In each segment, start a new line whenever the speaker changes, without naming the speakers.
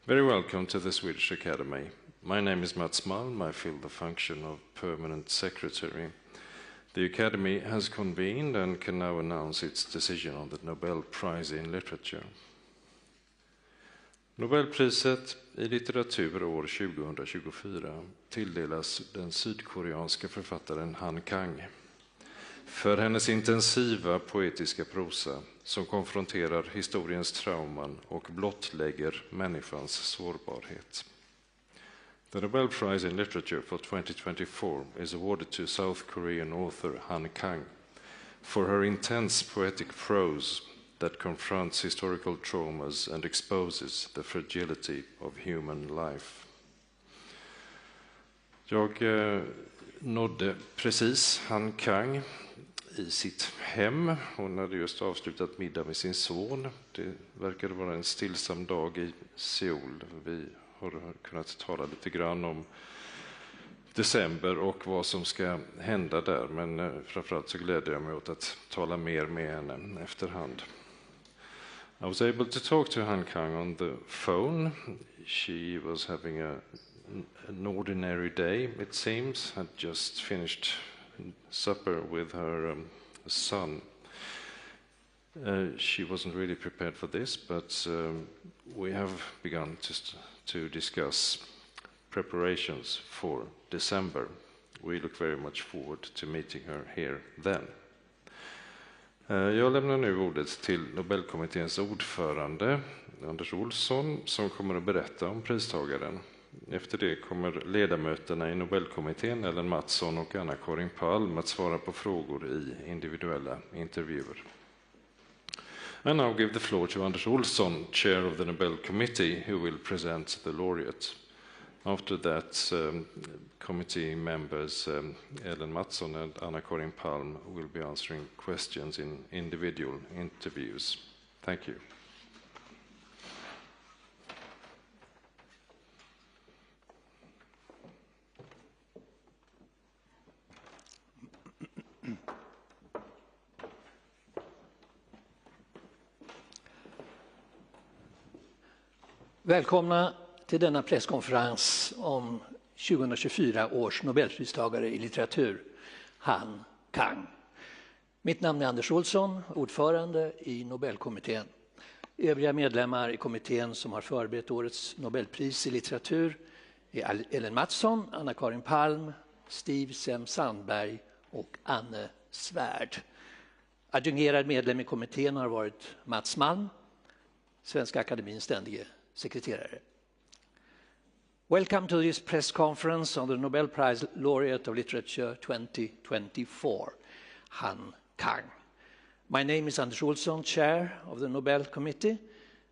Very welcome to the Swedish Academy. My name is Mats Malm. I fill the function of permanent secretary. The Academy has convened and can now announce its decision on the Nobel Prize in Literature. Nobelpriset i litteratur år 2024 tilldelas den sydkoreanska författaren Han Kang för hennes intensiva poetiska prosa som konfronterar historiens trauman och blottlägger människans sårbarhet. The Nobel Prize in Literature for 2024 is awarded to South Korean author Han Kang for her intense poetic prose that confronts historical traumas and exposes the fragility of human life. Jag nådde precis Han Kang i sitt hem. Hon hade just avslutat middag med sin son. Det verkade vara en stillsam dag i Seoul. Vi har kunnat tala lite grann om december och vad som ska hända där. Men framförallt så gläder jag mig åt att tala mer med henne efterhand. I was able to talk to Han Kang on the phone. She was having an ordinary day, it seems, had just finished supper with her son. She wasn't really prepared for this, but we have begun to discuss preparations for December. We look very much forward to meeting her here then. Jag lämnar nu ordet till Nobelkommitténs ordförande Anders Olsson som kommer att berätta om pristagaren. Efter det kommer ledamöterna i Nobelkommittén Ellen Mattsson och Anna-Karin Palm att svara på frågor i individuella intervjuer. And now give the floor to Anders Olsson, chair of the Nobel Committee, who will present the laureate. After that, committee members Ellen Mattsson and Anna-Karin Palm will be answering questions in individual interviews. Thank you.
Välkomna till denna presskonferens om 2024 års Nobelpristagare i litteratur, Han Kang. Mitt namn är Anders Olsson, ordförande i Nobelkommittén. Övriga medlemmar i kommittén som har förberett årets Nobelpris i litteratur är Ellen Mattsson, Anna-Karin Palm, Steve Sandberg och Anne Svärd. Adjungerad medlem i kommittén har varit Mats Malm, Svenska Akademins ständige sekreterare. Welcome to this press conference on the Nobel Prize Laureate of Literature 2024, Han Kang. My name is Anders Olsson, chair of the Nobel Committee.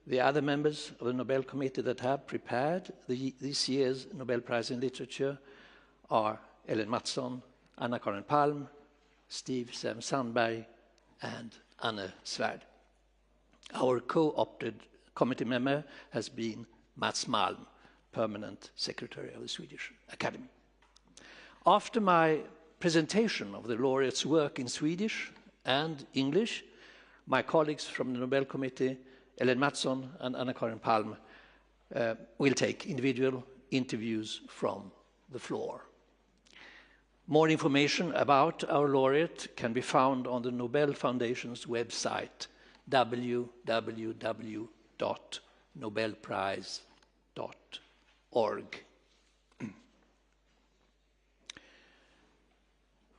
The other members of the Nobel Committee that have prepared this year's Nobel Prize in Literature are Ellen Mattsson, Anna-Karin Palm, Steve Sandberg, and Anne Svärd. Our co-opted committee member has been Mats Malm, permanent secretary of the Swedish Academy. After my presentation of the laureate's work in Swedish and English, my colleagues from the Nobel Committee, Ellen Mattsson and Anna-Karin Palm, will take individual interviews from the floor. More information about our laureate can be found on the Nobel Foundation's website, www.nobelprize.org.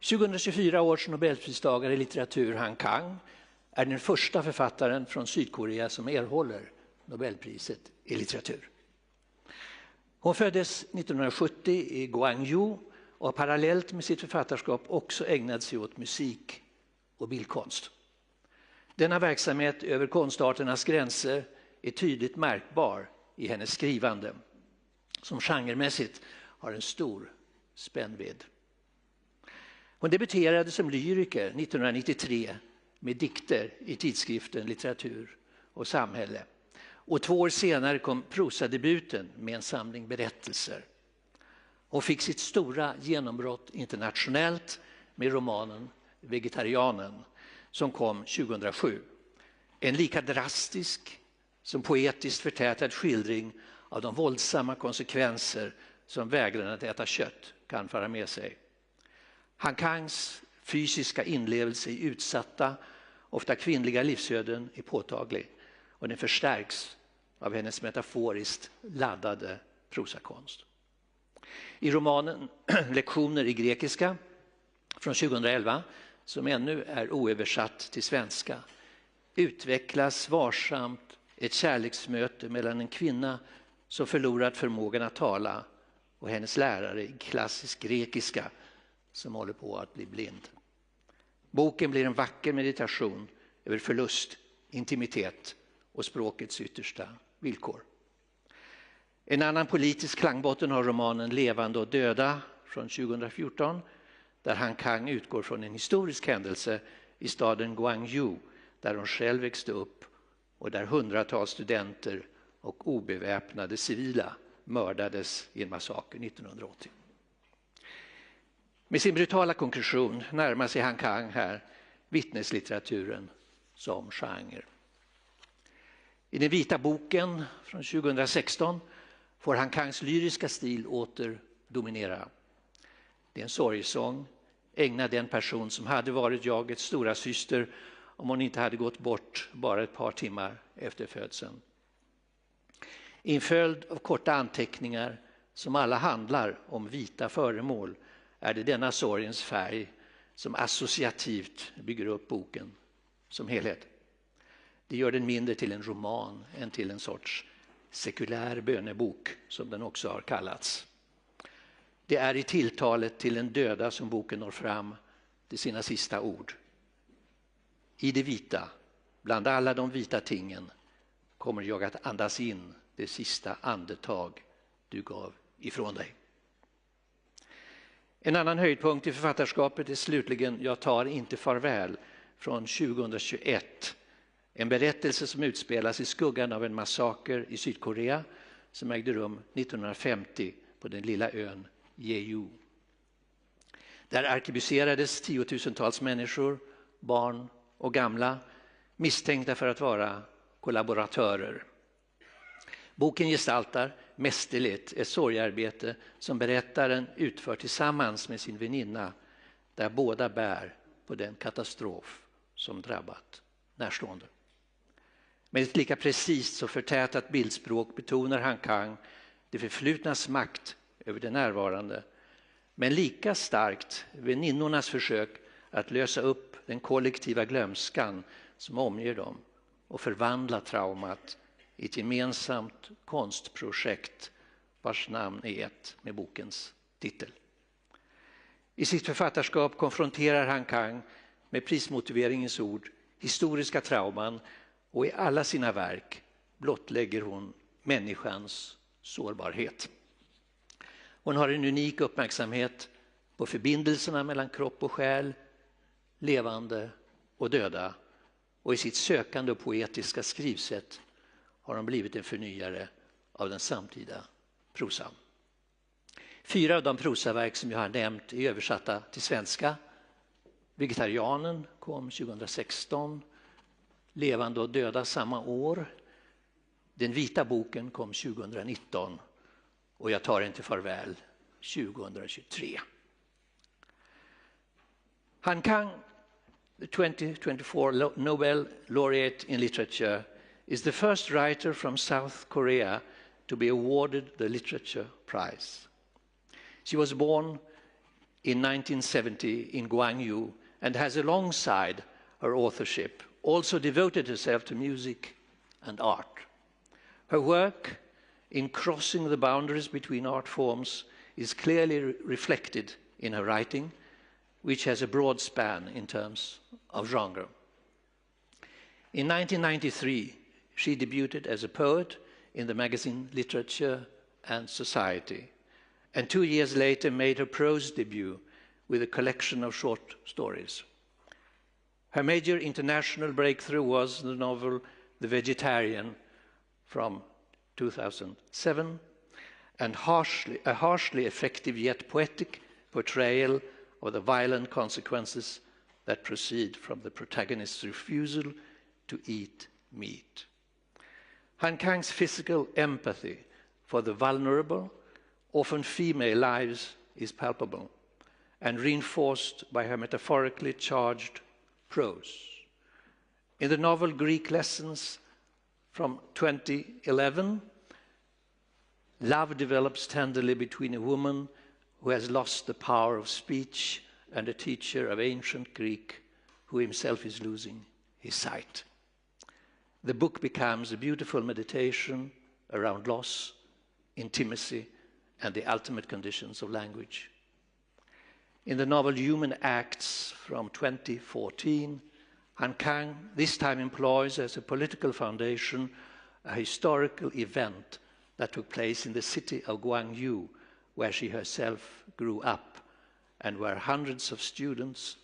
2024 års Nobelpristagare i litteratur Han Kang är den första författaren från Sydkorea som erhåller Nobelpriset i litteratur. Hon föddes 1970 i Gwangju och har parallellt med sitt författarskap också ägnat sig åt musik och bildkonst. Denna verksamhet över konstarternas gränser är tydligt märkbar i hennes skrivande, som genremässigt har en stor spännvidd. Hon debuterade som lyriker 1993 med dikter i tidskriften Litteratur och samhälle. Och 2 år senare kom prosadebuten med en samling berättelser. Hon fick sitt stora genombrott internationellt med romanen Vegetarianen som kom 2007. En lika drastisk som poetiskt förtätad skildring av de våldsamma konsekvenser som vägran att äta kött kan föra med sig. Han Kangs fysiska inlevelse i utsatta, ofta kvinnliga livsöden är påtaglig, och den förstärks av hennes metaforiskt laddade prosakonst. I romanen Lektioner i grekiska från 2011, som ännu är oöversatt till svenska, utvecklas varsamt ett kärleksmöte mellan en kvinna som förlorat förmågan att tala och hennes lärare i klassisk grekiska som håller på att bli blind. Boken blir en vacker meditation över förlust, intimitet och språkets yttersta villkor. En annan politisk klangbotten har romanen Levande och döda från 2014, där Han Kang utgår från en historisk händelse i staden Gwangju, där hon själv växte upp och där hundratals studenter och obeväpnade civila mördades i en massaker 1980. Med sin brutala konklusion närmar sig Han Kang här vittneslitteraturen som genre. I den vita boken från 2016 får Han Kangs lyriska stil åter dominera. Det är en sorgsång ägnad den person som hade varit jagets stora syster om hon inte hade gått bort bara ett par timmar efter födseln. I en följd av korta anteckningar som alla handlar om vita föremål är det denna sorgens färg som associativt bygger upp boken som helhet. Det gör den mindre till en roman än till en sorts sekulär bönebok som den också har kallats. Det är i tilltalet till den döda som boken når fram till sina sista ord. I det vita, bland alla de vita tingen, kommer jag att andas in det sista andetag du gav ifrån dig. En annan höjdpunkt i författarskapet är slutligen Jag tar inte farväl från 2021. En berättelse som utspelas i skuggan av en massaker i Sydkorea som ägde rum 1950 på den lilla ön Jeju. Där arkebuserades tiotusentals människor, barn och gamla, misstänkta för att vara kollaboratörer. Boken gestaltar mästerligt ett sorgearbete som berättaren utför tillsammans med sin väninna, där båda bär på den katastrof som drabbat närstående. Med ett lika precis och förtätat bildspråk betonar Han Kang det förflutnas makt över det närvarande, men lika starkt väninnornas försök att lösa upp den kollektiva glömskan som omger dem och förvandla traumat i ett gemensamt konstprojekt vars namn är ett med bokens titel. I sitt författarskap konfronterar Han Kang med prismotiveringens ord historiska trauman, och i alla sina verk blottlägger hon människans sårbarhet. Hon har en unik uppmärksamhet på förbindelserna mellan kropp och själ, levande och döda, och i sitt sökande och poetiska skrivsätt har hon blivit en förnyare av den samtida prosan. 4 av de prosaverk som jag har nämnt är översatta till svenska. Vegetarianen kom 2016, Levande och döda samma år. Den vita boken kom 2019 och Jag tar inte farväl 2023. Han Kang, the 2024 Nobel laureate in literature, is the first writer from South Korea to be awarded the Literature Prize. She was born in 1970 in Gwangju and has alongside her authorship also devoted herself to music and art. Her work in crossing the boundaries between art forms is clearly reflected in her writing, which has a broad span in terms of genre. In 1993, she debuted as a poet in the magazine Literature and Society, and 2 years later made her prose debut with a collection of short stories. Her major international breakthrough was the novel The Vegetarian from 2007, and a harshly effective yet poetic portrayal of the violent consequences that proceed from the protagonist's refusal to eat meat. Han Kang's physical empathy for the vulnerable, often female lives is palpable and reinforced by her metaphorically charged prose. In the novel Greek Lessons from 2011, love develops tenderly between a woman who has lost the power of speech and a teacher of ancient Greek who himself is losing his sight. The book becomes a beautiful meditation around loss, intimacy, and the ultimate conditions of language. In the novel Human Acts from 2014, Han Kang this time employs as a political foundation a historical event that took place in the city of Gwangju, where she herself grew up, and where hundreds of students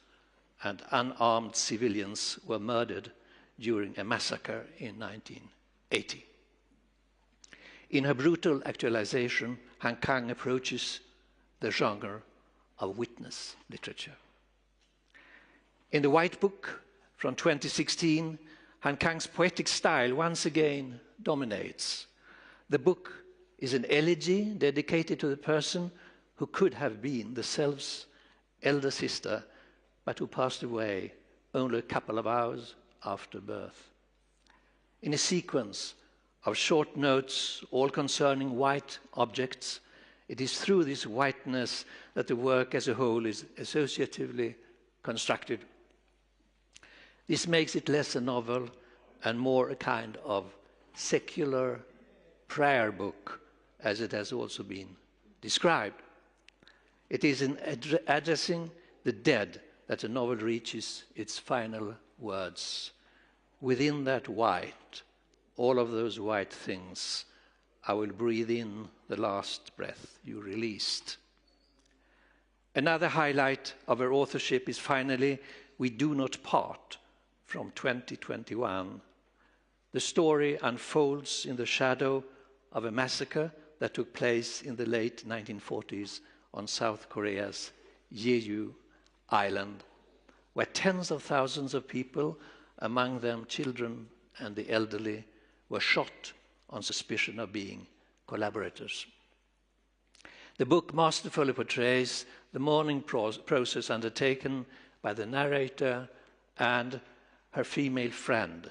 and unarmed civilians were murdered during a massacre in 1980. In her brutal actualization, Han Kang approaches the genre of witness literature. In the White Book from 2016, Han Kang's poetic style once again dominates. The book is an elegy dedicated to the person who could have been the self's elder sister, but who passed away only a couple of hours after birth. In a sequence of short notes, all concerning white objects, it is through this whiteness that the work as a whole is associatively constructed. This makes it less a novel and more a kind of secular prayer book, as it has also been described. It is in addressing the dead that the novel reaches its final words. Within that white, all of those white things, I will breathe in the last breath you released. Another highlight of her authorship is finally We Do Not Part from 2021. The story unfolds in the shadow of a massacre that took place in the late 1940s on South Korea's Jeju Island, where tens of thousands of people, among them children and the elderly, were shot on suspicion of being collaborators. The book masterfully portrays the mourning process undertaken by the narrator and her female friend,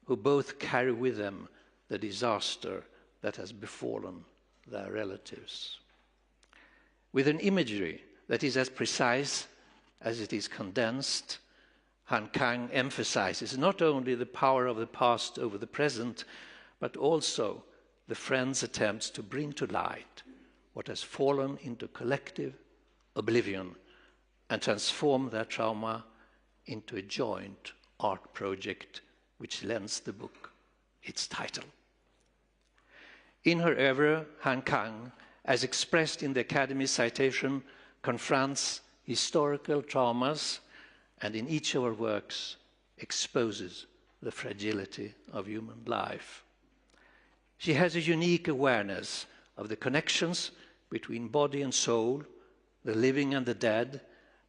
who both carry with them the disaster that has befallen their relatives. With an imagery that is as precise as it is condensed, Han Kang emphasizes not only the power of the past over the present, but also the friend's attempts to bring to light what has fallen into collective oblivion and transform their trauma into a joint art project which lends the book its title. In her oeuvre, Han Kang, as expressed in the Academy's citation, confronts historical traumas and in each of her works exposes the fragility of human life. She has a unique awareness of the connections between body and soul, the living and the dead,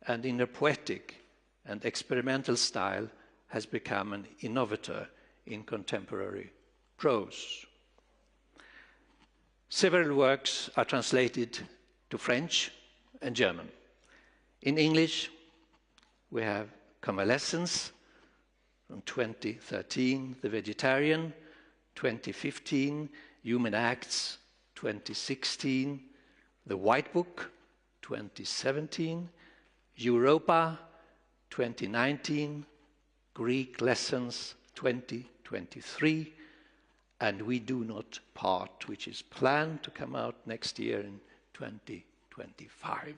and in her poetic and experimental style has become an innovator in contemporary prose. Several works are translated to French and German. In English, we have Convalescence from 2013, The Vegetarian, 2015, Human Acts, 2016, The White Book, 2017, Europa, 2019, Greek Lessons, 2023, and We Do Not Part, which is planned to come out next year in 2025.